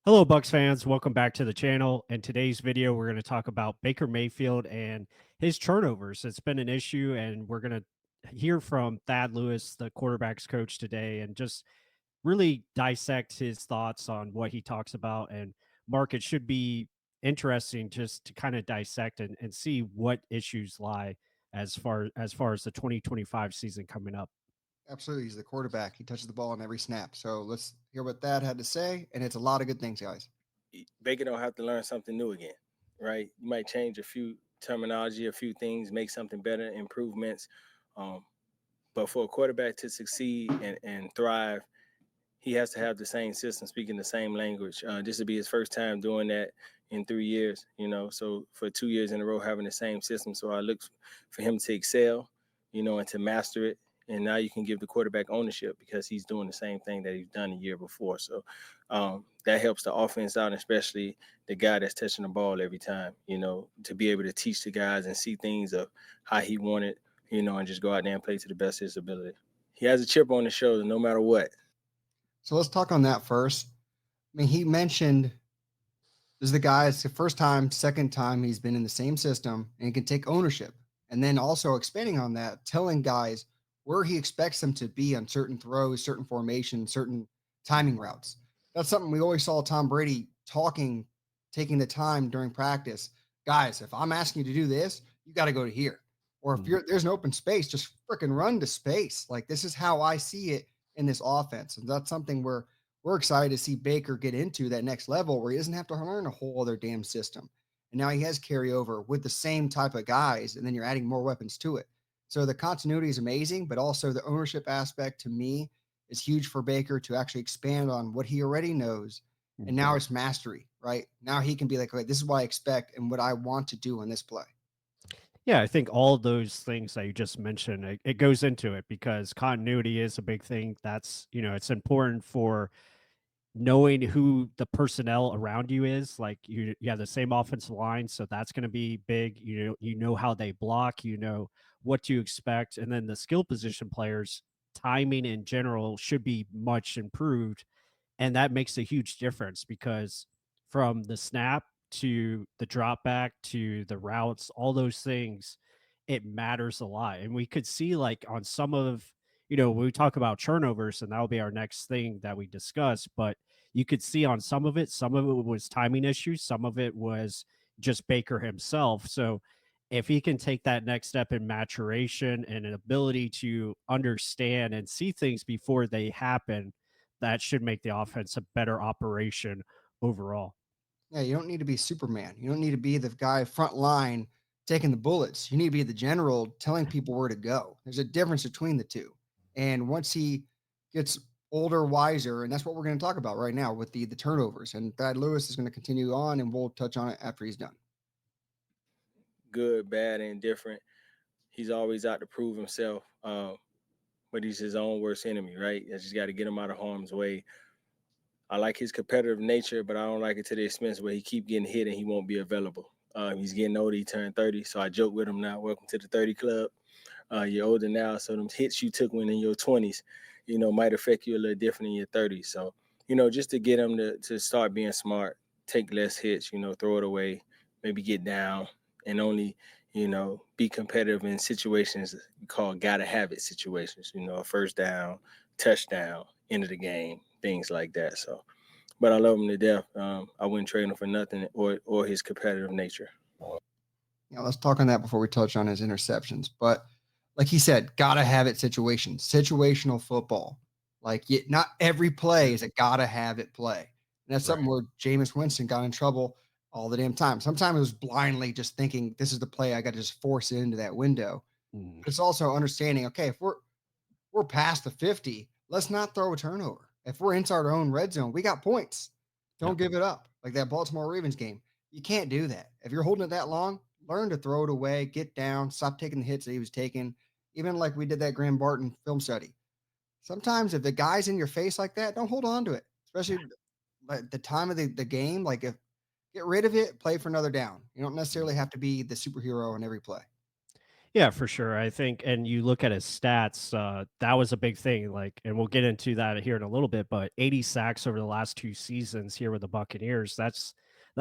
Hello, Bucks fans. Welcome back to the channel. In today's video, we're going to talk about Baker Mayfield and his turnovers. It's been an issue, and we're going to hear from Thad Lewis, the quarterback's coach, today, and just really dissect his thoughts on what he talks about. And Mark, it should be interesting just to kind of dissect and see what issues lie as far as the 2025 season coming up. Absolutely. He's the quarterback. He touches the ball on every snap. So let's hear what Thad had to say. And it's a lot of good things, guys. Baker don't have to learn something new again, right? You might change a few terminology, a few things, make something better, improvements. Um, but for a quarterback to succeed and thrive, he has to have the same system, speaking the same language. This would be his first time doing that in 3 years, So for 2 years in a row, having the same system. So I look for him to excel, and to master it. And now you can give the quarterback ownership because he's doing the same thing that he's done the year before. So that helps the offense out, especially the guy that's touching the ball every time, to be able to teach the guys and see things of how he wanted, and just go out there and play to the best of his ability. He has a chip on his shoulder no matter what. So let's talk on that first. I mean, he mentioned this is the guy, it's the first time, second time he's been in the same system and he can take ownership. And then also expanding on that, telling guys where he expects them to be on certain throws, certain formations, certain timing routes. That's something we always saw Tom Brady talking, taking the time during practice. Guys, if I'm asking you to do this, you got to go to here. Or if there's an open space, just freaking run to space. Like this is how I see it in this offense. And that's something where we're excited to see Baker get into that next level where he doesn't have to learn a whole other damn system. And now he has carryover with the same type of guys, and then you're adding more weapons to it. So the continuity is amazing, but also the ownership aspect to me is huge for Baker to actually expand on what he already knows. And Mhm. now it's mastery, right? Now he can be like, okay, this is what I expect and what I want to do on this play. Yeah, I think all those things that you just mentioned, it goes into it because continuity is a big thing. It's important for knowing who the personnel around you is. Like you have the same offensive line, so that's going to be big. You know how they block, you know what to expect, and then the skill position players timing in general should be much improved, and that makes a huge difference because from the snap to the drop back to the routes, all those things, it matters a lot. And we could see like on some of, when we talk about turnovers, and that'll be our next thing that we discuss, but you could see on some of it was timing issues, some of it was just Baker himself. So if he can take that next step in maturation and an ability to understand and see things before they happen, that should make the offense a better operation overall. Yeah, you don't need to be Superman. You don't need to be the guy front line taking the bullets. You need to be the general telling people where to go. There's a difference between the two. And once he gets older, wiser, and that's what we're going to talk about right now with the turnovers. And Thad Lewis is going to continue on, and we'll touch on it after he's done. Good, bad, and indifferent. He's always out to prove himself, but he's his own worst enemy, right? You just got to get him out of harm's way. I like his competitive nature, but I don't like it to the expense where he keep getting hit and he won't be available. He's getting older. He turned 30, so I joke with him now. Welcome to the 30 club. You're older now, so them hits you took when in your 20s, might affect you a little different in your 30s. So, just to get him to start being smart, take less hits, throw it away, maybe get down, and only, be competitive in situations called gotta have it situations, a first down, touchdown, end of the game, things like that. So, but I love him to death. I wouldn't trade him for nothing or his competitive nature. Let's talk on that before we touch on his interceptions. But like he said, gotta have it situations, situational football. Like not every play is a gotta have it play. And that's Right. something where Jameis Winston got in trouble all the damn time. Sometimes it was blindly just thinking this is the play I got to just force it into that window. Mhm. But it's also understanding, okay, if we're past the 50, let's not throw a turnover. If we're inside our own red zone, we got points. Yeah. Don't give it up. Like that Baltimore Ravens game. You can't do that. If you're holding it that long, learn to throw it away, get down, stop taking the hits that he was taking. Even like we did that Graham Barton film study. Sometimes if the guy's in your face like that, don't hold on to it, especially at the time of the game. Like if get rid of it, play for another down. You don't necessarily have to be the superhero on every play. Yeah, for sure. I think, and you look at his stats, that was a big thing. Like, and we'll get into that here in a little bit, but 80 sacks over the last 2 seasons here with the Buccaneers. That's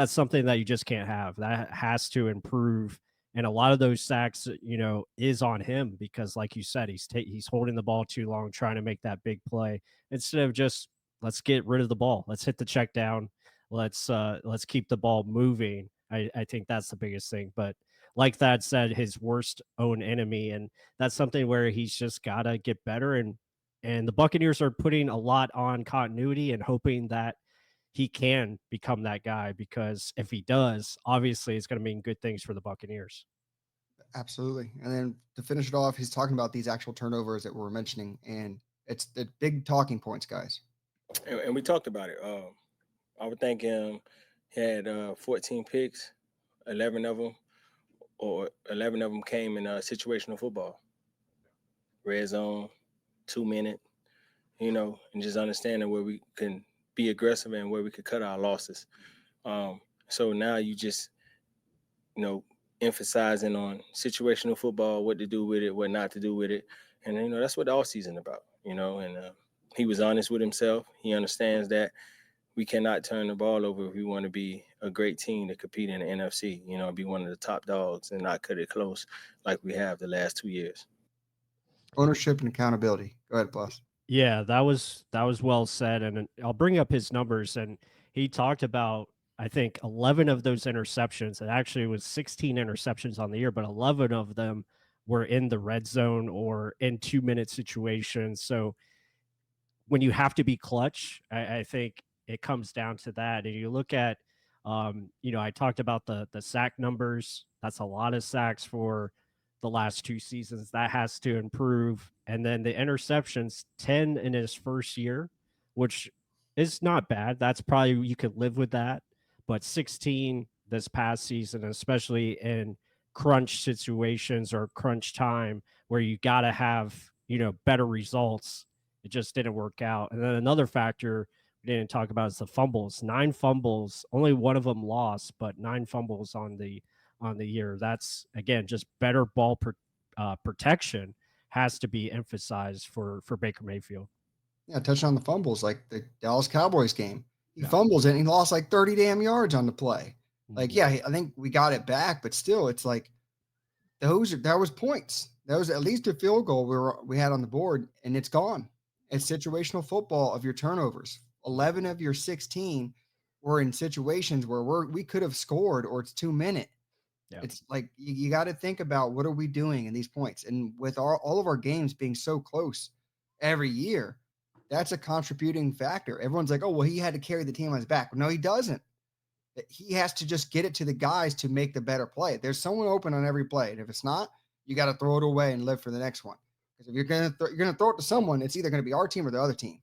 something that you just can't have. That has to improve. And a lot of those sacks, is on him because, like you said, he's holding the ball too long, trying to make that big play instead of just let's get rid of the ball, let's hit the check down, let's keep the ball moving. I think that's the biggest thing, but like Thad said, his worst own enemy, and that's something where he's just gotta get better. And the Buccaneers are putting a lot on continuity and hoping that he can become that guy because if he does, obviously it's going to mean good things for the Buccaneers. Absolutely. And then to finish it off, he's talking about these actual turnovers that we're mentioning, and it's the big talking points, guys. And we talked about it. I would think he had 14 picks, 11 of them, or 11 of them came in situational football, red zone, 2 minute, and just understanding where we can be aggressive and where we could cut our losses. So now you just, you know, emphasizing on situational football, what to do with it, what not to do with it. And, that's what the all season about, and he was honest with himself. He understands that we cannot turn the ball over if we want to be a great team to compete in the NFC, be one of the top dogs and not cut it close like we have the last 2 years. Ownership and accountability. Go ahead, boss. Yeah, that was well said, and I'll bring up his numbers. And he talked about, I think, 11 of those interceptions. It actually was 16 interceptions on the year, but 11 of them were in the red zone or in 2-minute situations. So when you have to be clutch, I think it comes down to that. And you look at, I talked about the sack numbers. That's a lot of sacks for the last 2 seasons. That has to improve. And then the interceptions, 10 in his first year, which is not bad. That's probably you could live with that. But 16 this past season, especially in crunch situations or crunch time where you got to have, better results, it just didn't work out. And then another factor we didn't talk about is the fumbles. 9 fumbles, only one of them lost, but 9 fumbles on the year. That's again just better protection has to be emphasized for Baker Mayfield. Yeah, touching on the fumbles, like the Dallas Cowboys game. He Yeah. fumbles it and he lost like 30 damn yards on the play. Like, Mhm. yeah, I think we got it back, but still, it's like that was points. That was at least a field goal we had on the board, and it's gone. It's situational football of your turnovers. 11 of your 16 were in situations where we could have scored, or it's 2 minute. Yeah. It's like you got to think about what are we doing in these points, and with all of our games being so close every year, that's a contributing factor. Everyone's like, "Oh, well, he had to carry the team on his back." No, he doesn't. He has to just get it to the guys to make the better play. There's someone open on every play, and if it's not, you got to throw it away and live for the next one. Because if you're gonna throw it to someone, it's either gonna be our team or the other team.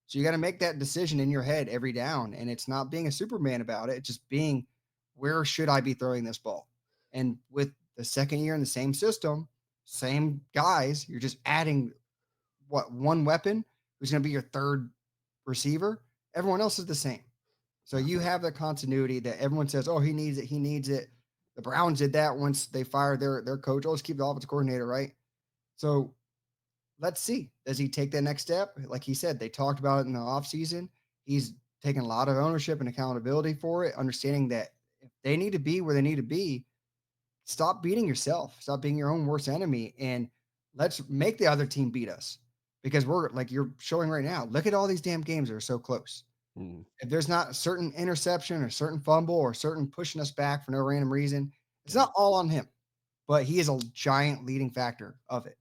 So you got to make that decision in your head every down, and it's not being a Superman about it. It's just being, where should I be throwing this ball? And with the second year in the same system, same guys, you're just adding one weapon who's going to be your third receiver. Everyone else is the same. So Yeah. you have the continuity that everyone says, "Oh, he needs it. He needs it." The Browns did that once they fired their coach. Oh, let's keep the offensive coordinator, right? So let's see. Does he take that next step? Like he said, they talked about it in the offseason. He's taking a lot of ownership and accountability for it, understanding that if they need to be where they need to be, stop beating yourself. Stop being your own worst enemy. And let's make the other team beat us. Because we're like you're showing right now. Look at all these damn games that are so close. Mm. If there's not a certain interception or certain fumble or certain pushing us back for no random reason, it's Yeah. not all on him, but he is a giant leading factor of it.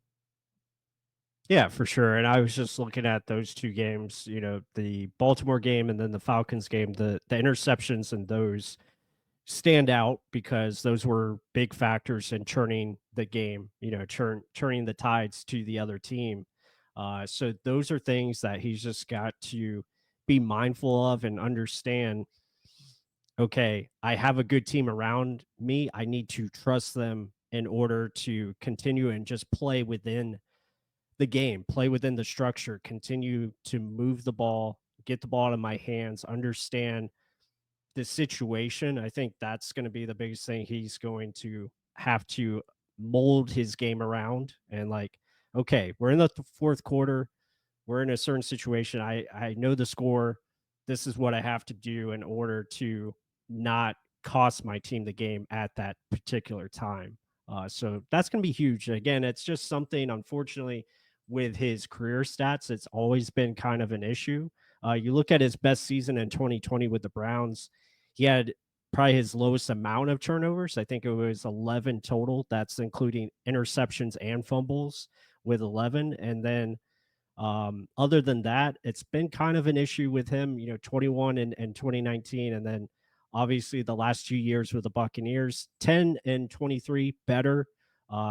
Yeah, for sure. And I was just looking at those two games, the Baltimore game and then the Falcons game, the interceptions in those stand out because those were big factors in turning the game, turning the tides to the other team. So those are things that he's just got to be mindful of and understand. Okay, I have a good team around me. I need to trust them in order to continue and just play within the game, play within the structure, continue to move the ball, get the ball out of my hands, understand the situation. I think that's going to be the biggest thing he's going to have to mold his game around and like, okay, we're in the fourth quarter, we're in a certain situation. I know the score. This is what I have to do in order to not cost my team the game at that particular time. So that's going to be huge. Again, it's just something, unfortunately, with his career stats, it's always been kind of an issue. You look at his best season in 2020 with the Browns, he had probably his lowest amount of turnovers. I think it was 11 total. That's including interceptions and fumbles with 11. And then other than that, it's been kind of an issue with him, 21 and 2019. And then obviously the last 2 years with the Buccaneers, 10 and 23 better,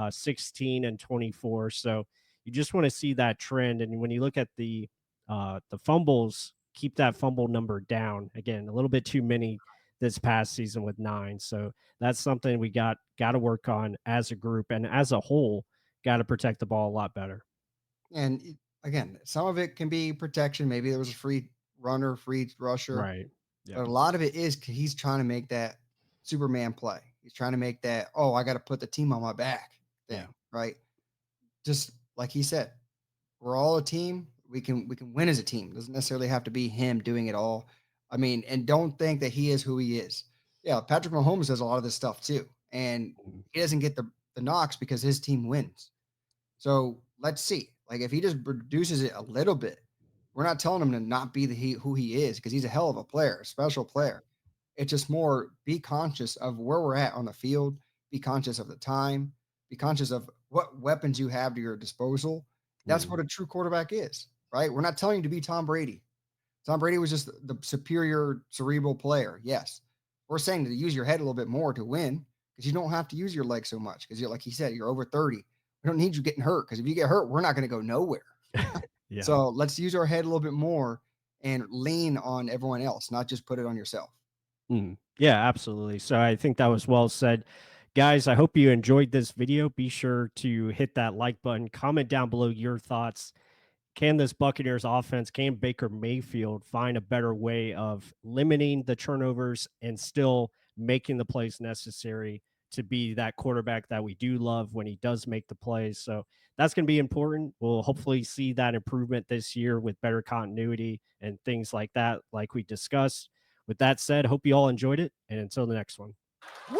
16 and 24. So you just want to see that trend. And when you look at the fumbles, keep that fumble number down. Again, a little bit too many this past season with 9. So that's something we got to work on as a group and as a whole, got to protect the ball a lot better. And again, some of it can be protection. Maybe there was a free runner, free rusher, Right. Yeah. but a lot of it is he's trying to make that Superman play. He's trying to make that, oh, I got to put the team on my back Yeah. thing, right? Just like he said, we're all a team. We can win as a team. Doesn't necessarily have to be him doing it all. I mean, and don't think that he is who he is. Yeah, Patrick Mahomes does a lot of this stuff too, and Mhm. he doesn't get the knocks because his team wins. So let's see. Like if he just reduces it a little bit, we're not telling him to not be who he is because he's a hell of a player, a special player. It's just more be conscious of where we're at on the field, be conscious of the time, be conscious of what weapons you have to your disposal. That's Mhm. what a true quarterback is, right? We're not telling you to be Tom Brady. Tom Brady was just the superior cerebral player. Yes. We're saying to use your head a little bit more to win because you don't have to use your legs so much because you're like he said, you're over 30. We don't need you getting hurt because if you get hurt, we're not going to go nowhere. Yeah. So let's use our head a little bit more and lean on everyone else, not just put it on yourself. Mhm. Yeah, absolutely. So I think that was well said. Guys, I hope you enjoyed this video. Be sure to hit that like button, comment down below your thoughts. Can this Buccaneers offense, can Baker Mayfield find a better way of limiting the turnovers and still making the plays necessary to be that quarterback that we do love when he does make the plays? So that's going to be important. We'll hopefully see that improvement this year with better continuity and things like that, like we discussed. With that said, hope you all enjoyed it. And until the next one. Woo!